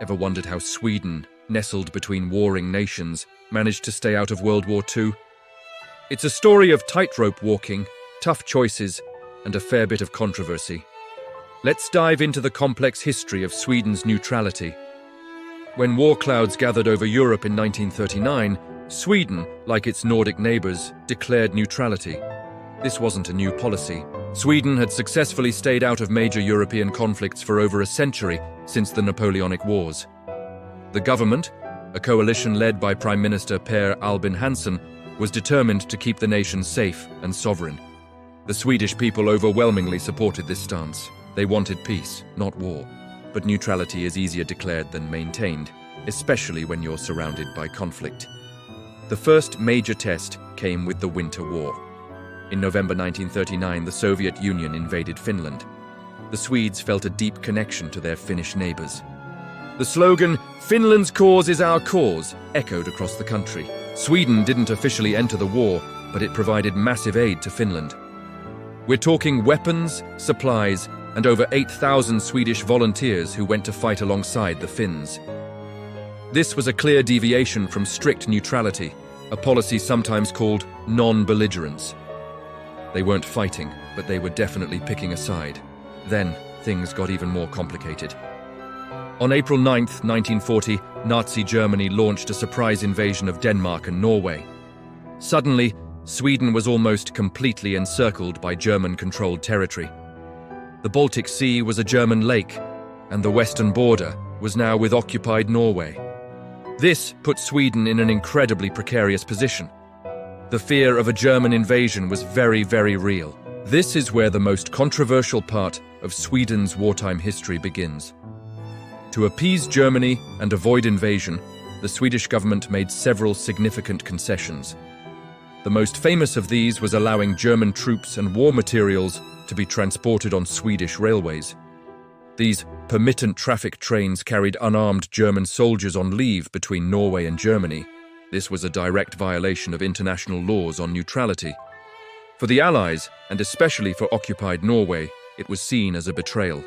Ever wondered how Sweden, nestled between warring nations, managed to stay out of World War II? It's a story of tightrope walking, tough choices, and a fair bit of controversy. Let's dive into the complex history of Sweden's neutrality. When war clouds gathered over Europe in 1939, Sweden, like its Nordic neighbours, declared neutrality. This wasn't a new policy. Sweden had successfully stayed out of major European conflicts for over a century since the Napoleonic Wars. The government, a coalition led by Prime Minister Per Albin Hansson, was determined to keep the nation safe and sovereign. The Swedish people overwhelmingly supported this stance. They wanted peace, not war. But neutrality is easier declared than maintained, especially when you're surrounded by conflict. The first major test came with the Winter War. In November 1939, the Soviet Union invaded Finland. The Swedes felt a deep connection to their Finnish neighbours. The slogan, "Finland's cause is our cause," echoed across the country. Sweden didn't officially enter the war, but it provided massive aid to Finland. We're talking weapons, supplies, and over 8,000 Swedish volunteers who went to fight alongside the Finns. This was a clear deviation from strict neutrality, a policy sometimes called non-belligerence. They weren't fighting, but they were definitely picking a side. Then, things got even more complicated. On April 9, 1940, Nazi Germany launched a surprise invasion of Denmark and Norway. Suddenly, Sweden was almost completely encircled by German-controlled territory. The Baltic Sea was a German lake, and the western border was now with occupied Norway. This put Sweden in an incredibly precarious position. The fear of a German invasion was very, very real. This is where the most controversial part of Sweden's wartime history begins. To appease Germany and avoid invasion, the Swedish government made several significant concessions. The most famous of these was allowing German troops and war materials to be transported on Swedish railways. These permittent traffic trains carried unarmed German soldiers on leave between Norway and Germany. This was a direct violation of international laws on neutrality. For the Allies, and especially for occupied Norway, it was seen as a betrayal.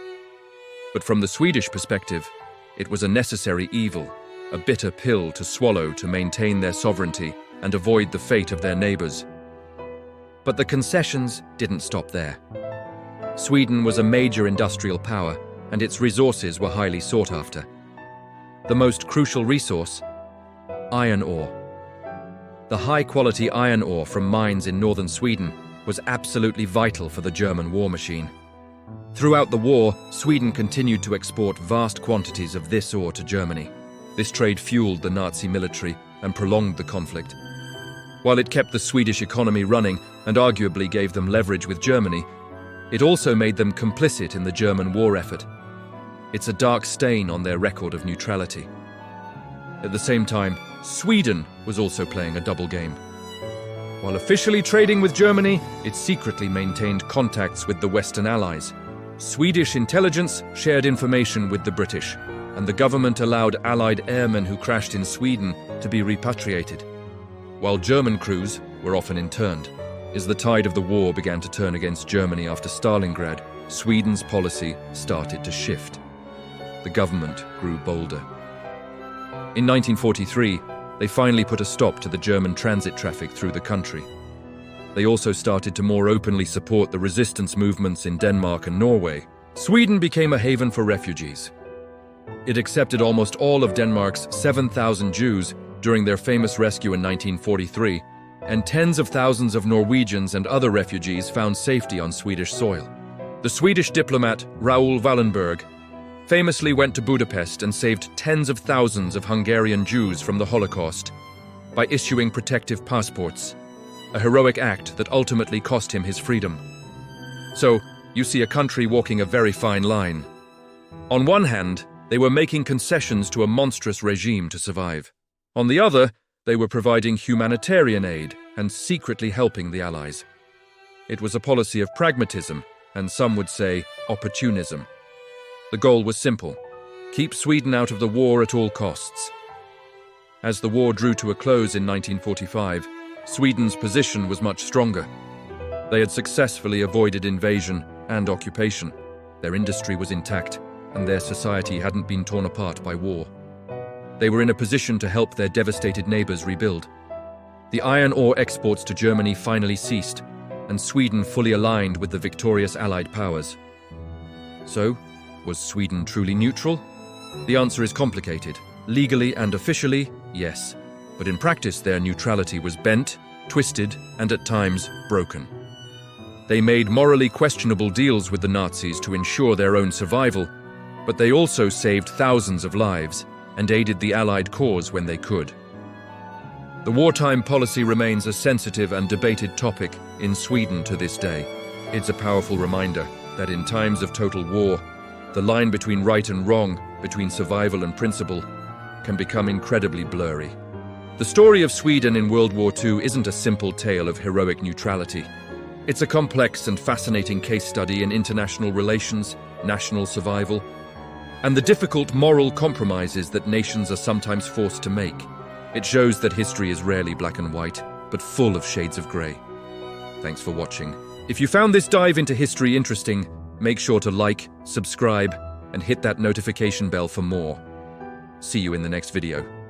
But from the Swedish perspective, it was a necessary evil, a bitter pill to swallow to maintain their sovereignty and avoid the fate of their neighbours. But the concessions didn't stop there. Sweden was a major industrial power, and its resources were highly sought after. The most crucial resource? Iron ore. The high-quality iron ore from mines in northern Sweden was absolutely vital for the German war machine. Throughout the war, Sweden continued to export vast quantities of this ore to Germany. This trade fueled the Nazi military and prolonged the conflict. While it kept the Swedish economy running and arguably gave them leverage with Germany, it also made them complicit in the German war effort. It's a dark stain on their record of neutrality. At the same time, Sweden was also playing a double game. While officially trading with Germany, it secretly maintained contacts with the Western Allies. Swedish intelligence shared information with the British, and the government allowed Allied airmen who crashed in Sweden to be repatriated, while German crews were often interned. As the tide of the war began to turn against Germany after Stalingrad, Sweden's policy started to shift. The government grew bolder. In 1943, they finally put a stop to the German transit traffic through the country. They also started to more openly support the resistance movements in Denmark and Norway. Sweden became a haven for refugees. It accepted almost all of Denmark's 7,000 Jews during their famous rescue in 1943, and tens of thousands of Norwegians and other refugees found safety on Swedish soil. The Swedish diplomat Raoul Wallenberg famously went to Budapest and saved tens of thousands of Hungarian Jews from the Holocaust by issuing protective passports, a heroic act that ultimately cost him his freedom. So, you see a country walking a very fine line. On one hand, they were making concessions to a monstrous regime to survive. On the other, they were providing humanitarian aid and secretly helping the Allies. It was a policy of pragmatism, and some would say opportunism. The goal was simple: keep Sweden out of the war at all costs. As the war drew to a close in 1945, Sweden's position was much stronger. They had successfully avoided invasion and occupation. Their industry was intact, and their society hadn't been torn apart by war. They were in a position to help their devastated neighbors rebuild. The iron ore exports to Germany finally ceased, and Sweden fully aligned with the victorious Allied powers. So, was Sweden truly neutral? The answer is complicated. Legally and officially, yes. But in practice, their neutrality was bent, twisted, and at times broken. They made morally questionable deals with the Nazis to ensure their own survival, but they also saved thousands of lives and aided the Allied cause when they could. The wartime policy remains a sensitive and debated topic in Sweden to this day. It's a powerful reminder that in times of total war, the line between right and wrong, between survival and principle, can become incredibly blurry. The story of Sweden in World War II isn't a simple tale of heroic neutrality. It's a complex and fascinating case study in international relations, national survival, and the difficult moral compromises that nations are sometimes forced to make. It shows that history is rarely black and white, but full of shades of grey. Thanks for watching. If you found this dive into history interesting, make sure to like, subscribe, and hit that notification bell for more. See you in the next video.